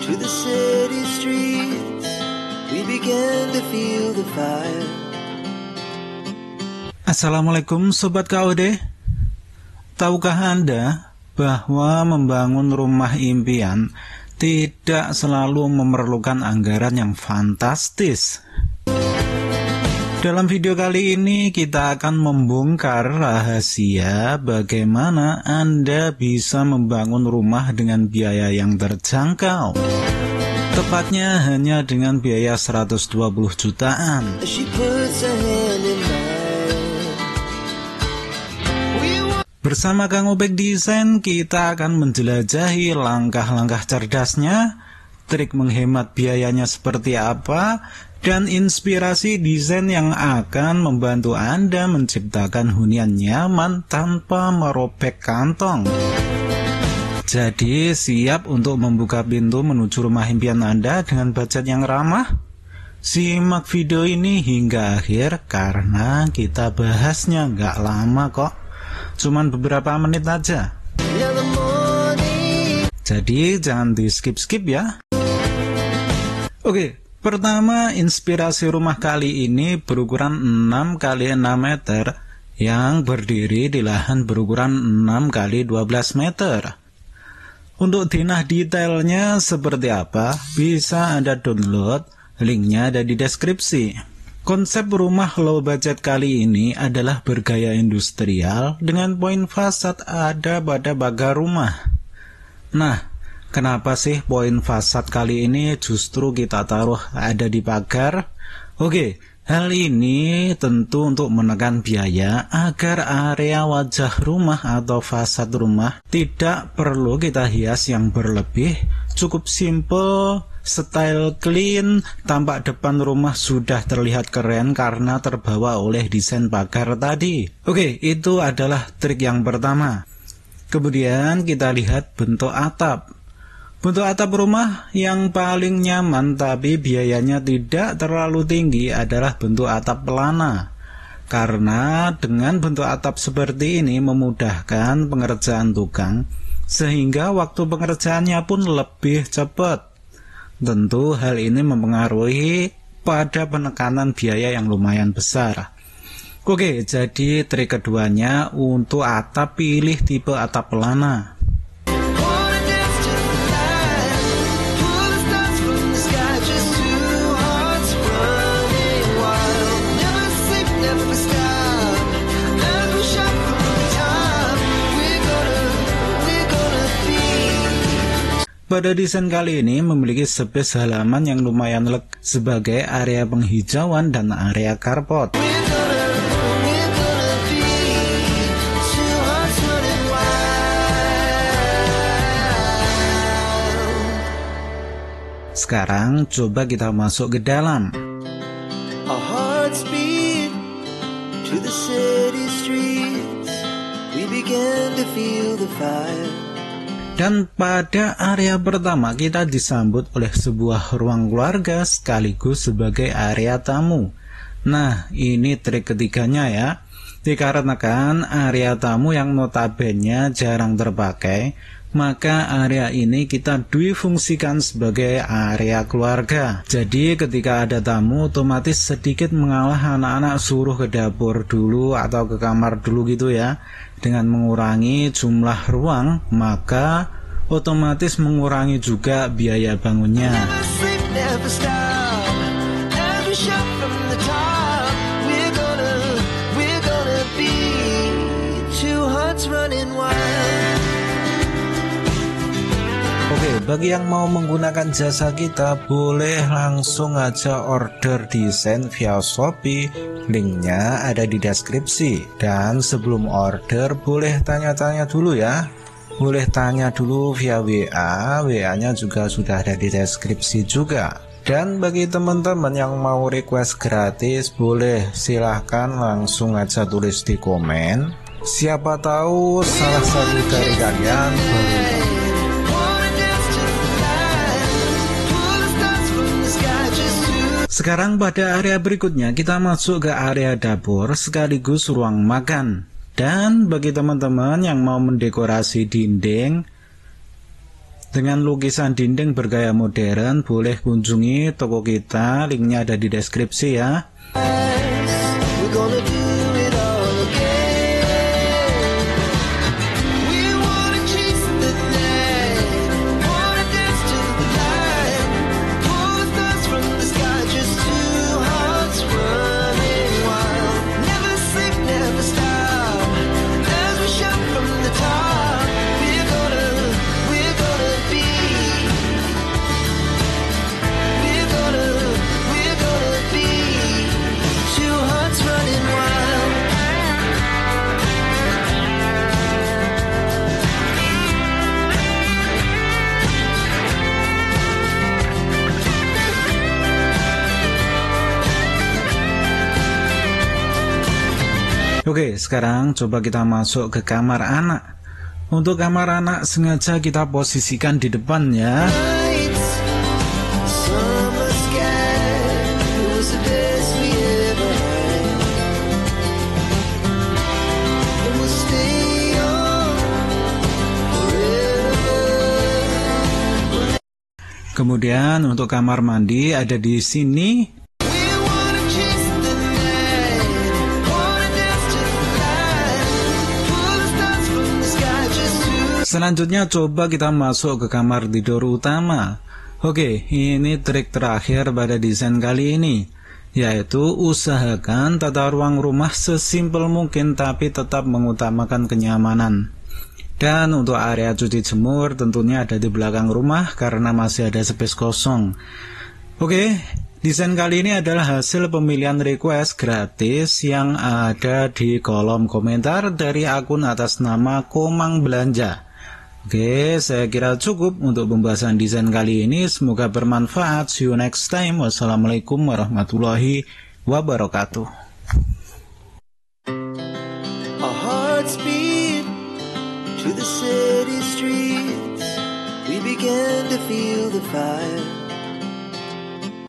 to the city streets, we began to feel the fire. Assalamualaikum Sobat KOD. Tahukah Anda bahwa membangun rumah impian tidak selalu memerlukan anggaran yang fantastis? Dalam video kali ini kita akan membongkar rahasia bagaimana Anda bisa membangun rumah dengan biaya yang terjangkau. Tepatnya hanya dengan biaya 120 jutaan. Bersama Kang Obek Desain, kita akan menjelajahi langkah-langkah cerdasnya, trik menghemat biayanya seperti apa, dan inspirasi desain yang akan membantu Anda menciptakan hunian nyaman tanpa merobek kantong. Jadi, siap untuk membuka pintu menuju rumah impian Anda dengan budget yang ramah? Simak video ini hingga akhir karena kita bahasnya nggak lama kok. Cuman beberapa menit aja. Jadi jangan di skip-skip ya. Oke, pertama inspirasi rumah kali ini berukuran 6 x 6 meter yang berdiri di lahan berukuran 6 x 12 meter. Untuk denah detailnya seperti apa, bisa Anda download, linknya ada di deskripsi. Konsep rumah low budget kali ini adalah bergaya industrial dengan poin fasad ada pada pagar rumah. Nah, kenapa sih poin fasad kali ini justru kita taruh ada di pagar? Oke, hal ini tentu untuk menekan biaya agar area wajah rumah atau fasad rumah tidak perlu kita hias yang berlebih, cukup simple, style clean, tampak depan rumah sudah terlihat keren karena terbawa oleh desain pagar tadi. Oke, itu adalah trik yang pertama. Kemudian kita lihat bentuk atap. Bentuk atap rumah yang paling nyaman tapi biayanya tidak terlalu tinggi adalah bentuk atap pelana. Karena dengan bentuk atap seperti ini memudahkan pengerjaan tukang, sehingga waktu pengerjaannya pun lebih cepat. Tentu hal ini mempengaruhi pada penekanan biaya yang lumayan besar. Oke, jadi trik keduanya untuk atap pilih tipe atap pelana. Pada desain kali ini memiliki space halaman yang lumayan lega sebagai area penghijauan dan area carport. Sekarang coba kita masuk ke dalam. Our hearts beat to the city streets, we began to feel the fire. Dan pada area pertama kita disambut oleh sebuah ruang keluarga sekaligus sebagai area tamu. Nah, ini trik ketiganya ya. Dikarenakan area tamu yang notabene jarang terpakai, maka area ini kita difungsikan sebagai area keluarga. Jadi ketika ada tamu otomatis sedikit mengalah anak-anak suruh ke dapur dulu atau ke kamar dulu gitu ya. Dengan mengurangi jumlah ruang, maka otomatis mengurangi juga biaya bangunnya. Oke, bagi yang mau menggunakan jasa kita boleh langsung aja order desain via Shopee. Linknya ada di deskripsi. Dan sebelum order boleh tanya-tanya dulu ya. Boleh tanya dulu via WA. WA-nya juga sudah ada di deskripsi juga. Dan bagi teman-teman yang mau request gratis, boleh silahkan langsung aja tulis di komen. Siapa tahu salah satu dari kalian baru. Sekarang pada area berikutnya kita masuk ke area dapur sekaligus ruang makan. Dan bagi teman-teman yang mau mendekorasi dinding, dengan lukisan dinding bergaya modern, boleh kunjungi toko kita, linknya ada di deskripsi ya. We're gonna do it all again. We wanna chase the night, wanna dance to the light, pull the stars from the sky, just two hearts running wild. Never sleep, never stop, as we shout from the top. We're gonna be, we're gonna be two hearts running wild. Oke, sekarang coba kita masuk ke kamar anak. Untuk kamar anak sengaja kita posisikan di depan ya. Nights, summer sky, it was the best we ever had. And we'll stay on forever. Kemudian untuk kamar mandi ada di sini. We wanna chase the night, wanna dance to the light, pull the stars from the sky, just two. Selanjutnya coba kita masuk ke kamar tidur utama. Oke, ini trik terakhir pada desain kali ini, yaitu usahakan tata ruang rumah sesimpel mungkin tapi tetap mengutamakan kenyamanan. Dan untuk area cuci jemur tentunya ada di belakang rumah karena masih ada space kosong. Oke, desain kali ini adalah hasil pemilihan request gratis yang ada di kolom komentar dari akun atas nama Komang Belanja. Oke, saya kira cukup untuk pembahasan desain kali ini. Semoga bermanfaat. See you next time. Wassalamualaikum warahmatullahi wabarakatuh. Our hearts beat to the city streets. We began to feel the fire.